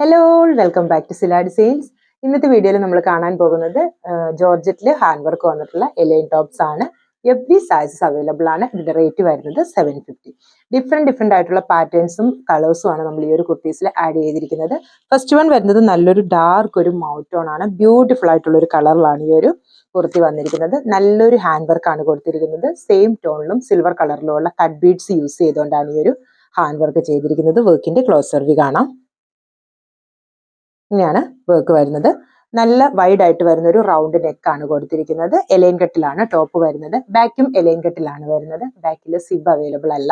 Hello, welcome back to Sila designs. ഇന്നത്തെ വീഡിയോയിൽ നമ്മൾ കാണാൻ പോകുന്നത് ജോർജറ്റിൽ ഹാൻഡ് വർക്ക് വന്നിട്ടുള്ള എലൈൻ ടോപ്സ് ആണ്. എവറി സൈസസ് അവൈലബിൾ ആണ്. ഇതിന്റെ റേറ്റ് വരുന്നത് 750. ഡിഫറെന്റ് ആയിട്ടുള്ള പാറ്റേൺസും കളേഴ്സും ആണ് നമ്മൾ ഈ ഒരു കുർത്തീസിൽ ആഡ് ചെയ്തിരിക്കുന്നത്. ഫസ്റ്റ് വൺ വരുന്നത് നല്ലൊരു ഡാർക്ക് ഒരു മൗത്ത് ടോൺ ആണ്. ബ്യൂട്ടിഫുൾ ആയിട്ടുള്ള ഒരു കളറിലാണ് ഈ ഒരു കുർത്തി വന്നിരിക്കുന്നത്. നല്ലൊരു ഹാൻഡ് വർക്ക് ആണ് കൊടുത്തിരിക്കുന്നത്. സെയിം ടോണിലും സിൽവർ കളറിലുള്ള കട്ട് ബീഡ്സ് യൂസ് ചെയ്തുകൊണ്ടാണ് ഈ ഒരു ഹാൻഡ് വർക്ക് ചെയ്തിരിക്കുന്നത്. വർക്കിന്റെ ക്ലോസർ വ്യൂ കാണാം. ഇങ്ങനെയാണ് വർക്ക് വരുന്നത്. നല്ല വൈഡ് ആയിട്ട് വരുന്ന ഒരു റൗണ്ട് നെക്ക് ആണ് കൊടുത്തിരിക്കുന്നത്. എലൈൻ കട്ടിലാണ് ടോപ്പ് വരുന്നത്. ബാക്കും എലൈൻ കട്ടിലാണ് വരുന്നത്. ബാക്കിൽ സിബ് അവൈലബിൾ അല്ല.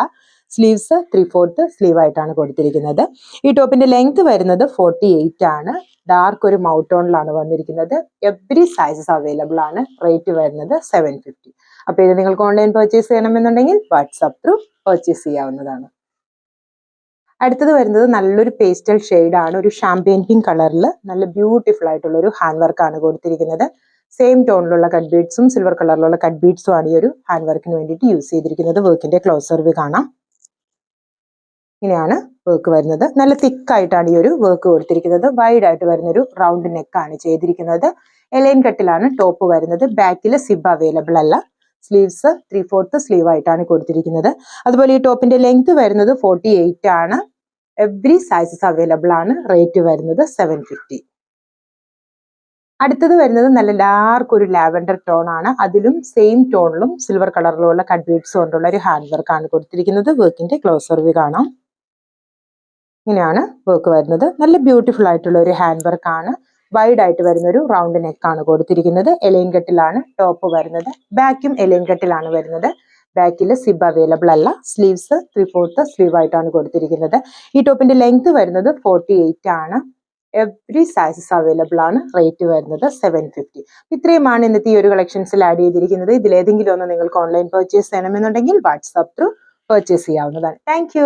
സ്ലീവ്സ് 3/4 സ്ലീവ് ആയിട്ടാണ് കൊടുത്തിരിക്കുന്നത്. ഈ ടോപ്പിന്റെ ലെങ്ത് വരുന്നത് 48 ആണ്. ഡാർക്ക് ഒരു മൗത്ത് ടോണിലാണ് വന്നിരിക്കുന്നത്. എവറി സൈസസ് അവൈലബിൾ ആണ്. റേറ്റ് വരുന്നത് 750. അപ്പോൾ ഇത് നിങ്ങൾക്ക് ഓൺലൈൻ പർച്ചേസ് ചെയ്യണമെന്നുണ്ടെങ്കിൽ വാട്സാപ്പ് ത്രൂ പർച്ചേസ് ചെയ്യാവുന്നതാണ്. അടുത്തത് വരുന്നത് നല്ലൊരു പേസ്റ്റൽ ആണ്. ഒരു ഷാമ്പയിൻ പിങ്ക് കളറിൽ നല്ല ബ്യൂട്ടിഫുൾ ആയിട്ടുള്ള ഒരു ഹാൻഡ് വർക്ക് ആണ് കൊടുത്തിരിക്കുന്നത്. സെയിം ടോണിലുള്ള കട്ട് ബീഡ്സും സിൽവർ കളറിലുള്ള കട്ട് ബീഡ്സും ആണ് ഈ ഒരു ഹാൻഡ് വർക്കിന് വേണ്ടിയിട്ട് യൂസ് ചെയ്തിരിക്കുന്നത്. വർക്കിന്റെ ക്ലോസർ വ്യൂ കാണാം. ഇങ്ങനെയാണ് വർക്ക് വരുന്നത്. നല്ല തിക്കായിട്ടാണ് ഈ ഒരു വർക്ക് കൊടുത്തിരിക്കുന്നത്. വൈഡ് ആയിട്ട് വരുന്ന ഒരു റൗണ്ട് നെക്ക് ആണ് ചെയ്തിരിക്കുന്നത്. എലൈൻ കട്ടിലാണ് ടോപ്പ് വരുന്നത്. ബാക്കിൽ സിബ് അവൈലബിൾ അല്ല. സ്ലീവ്സ് 3/4 സ്ലീവ് ആയിട്ടാണ് കൊടുത്തിരിക്കുന്നത്. അതുപോലെ ഈ ടോപ്പിന്റെ ലെങ്ത് വരുന്നത് 48 ആണ്. എവറി സൈസസ് അവൈലബിൾ ആണ്. റേറ്റ് വരുന്നത് 750. അടുത്തത് വരുന്നത് നല്ല ഡാർക്ക് ഒരു ലാവൻഡർ ടോൺ ആണ്. അതിലും സെയിം ടോണിലും സിൽവർ കളറിലുള്ള കട്ട് ബീഡ്സ് കൊണ്ടുള്ള ഒരു ഹാൻഡ് വർക്ക് ആണ് കൊടുത്തിരിക്കുന്നത്. വർക്കിന്റെ ക്ലോസർ വ്യൂ കാണാം. ഇങ്ങനെയാണ് വർക്ക് വരുന്നത്. നല്ല ബ്യൂട്ടിഫുൾ ആയിട്ടുള്ള ഒരു ഹാൻഡ് വർക്ക് ആണ്. വൈഡ് ആയിട്ട് വരുന്ന ഒരു റൗണ്ട് നെക്ക് ആണ് കൊടുത്തിരിക്കുന്നത്. എലൈൻ കട്ടിലാണ് ടോപ്പ് വരുന്നത്. ബാക്കും എലൈൻ കട്ടിലാണ് വരുന്നത്. ബാക്കിൽ സിബ് അവൈലബിൾ അല്ല. സ്ലീവ്സ് 3/4 സ്ലീവ് ആയിട്ടാണ് കൊടുത്തിരിക്കുന്നത്. ഈ ടോപ്പിന്റെ ലെങ്ത് വരുന്നത് 48 ആണ്. എവറി സൈസസ് അവൈലബിൾ ആണ്. റേറ്റ് വരുന്നത് 750. ഇത്രയുമാണ് ഇന്നത്തെ ഈ ഒരു കളക്ഷൻസിൽ ആഡ് ചെയ്തിരിക്കുന്നത്. ഇതിലേതെങ്കിലും ഒന്ന് നിങ്ങൾക്ക് ഓൺലൈൻ പർച്ചേസ് ചെയ്യണമെന്നുണ്ടെങ്കിൽ വാട്സാപ്പ് ത്രൂ പർച്ചേസ് ചെയ്യാവുന്നതാണ്. താങ്ക്